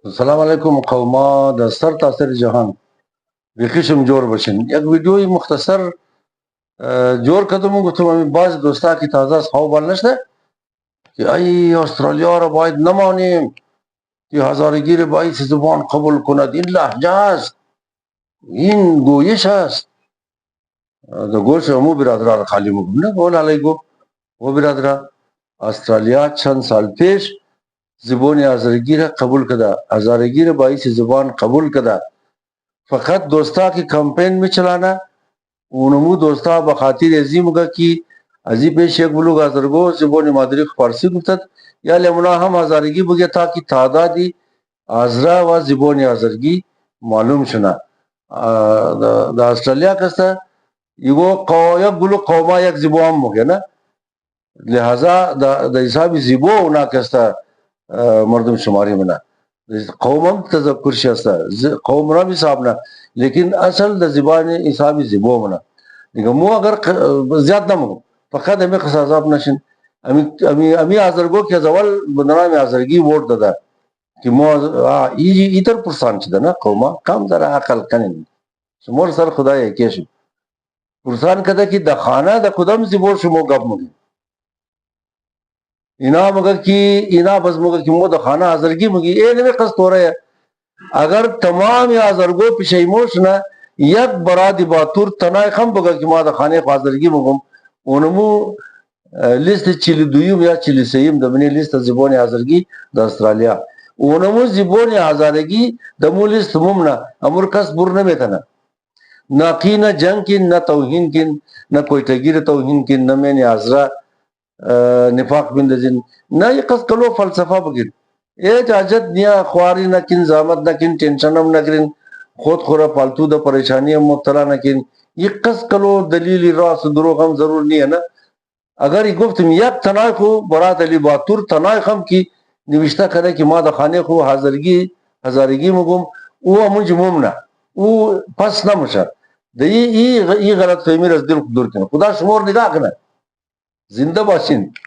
السلام علیکم قوما د ستر تاثر جهان بقسم جور بشن یک ویدیوی مختصر جور کدوم گفتم همین بعض دوستا کی تازه صحاب بالنشته که ای استرالیا را باید نمانیم که هزارگیر باید زبان قبول کند، این لهجه است، این گویش است. د گوش مو برادران خالی مو نه قول علیکم و برادران استرالیا چند سال پیش زبان هزارگی را قبول کده، هزارگیر باید زبان قبول کده. فقط دوستا کی کمپین میں چلانا اونمو دوستا بخاطر عظیم کا کی عظیم پیش یک بلوگ ازرگو زبان مادری فارسی گفتد یا لمنا ہم ازارگی بگے تا کی تعدادی ازرا و زبان ازرگی معلوم شنا دا استرالیا کستا یگو یک بلو قوما یک زبان مگه نا لہذا دا حسابی زبو اونا کستا مردم شماری منا قومم تذکر شستا قوم را بھی صاحبنا لیکن اصل د زبان حسابی زبو منا دیگه مو اگر زیاد نمو فقط همی خصاصاب نشین امی آزرگو که از اول بندنامی آزرگی ووٹ دادا که مو ایتر پرسان چیده نا قوما کم در عقل کنین شمور سر خدای کیشو پرسان کده که دا خانه دا کدام زبور شمو گب مگی اینا مگر کی اینا بس مگر کی مو دا خانه آزرگی مگی این میں قصد ہو رہا ہے اگر تمام آزرگو پیشیموش نا یک برادی باتور تنای خم بگا که ما دا خانه خازرگی مگم اونمو لیست چیلی دویم یا چیلی سیم دمنی لیست زبان آزرگی دا استرالیا اونمو زبان آزرگی دمو لیست ممنا امور کس بر نمیتنا نہ کی نہ جنگ کن نہ توہین کن نہ کوئی تگیر توہین کن نہ میں نے آزرا نفاق بندزن نہ یہ قصد کلو فلسفہ بگن ایک حاجت نیا خواری نہ کن زامت نہ کن ٹینشنم نہ کرن خود خورا پالتو دا پریشانی مبتلا نہ کن یہ قصد کلو دلیل راس دروغ ہم ضرور نہیں ہے نا اگر یہ گفت یک تنائی خو برات علی باتور تنائی خم کی نوشتہ کرے کہ ما دا خانے خو ہزارگی مگم او امونج مومنا او پس نہ مشا دا یہ غلط فہمی رز دل دور کنا خدا شمور نگاہ کنا زندہ باشین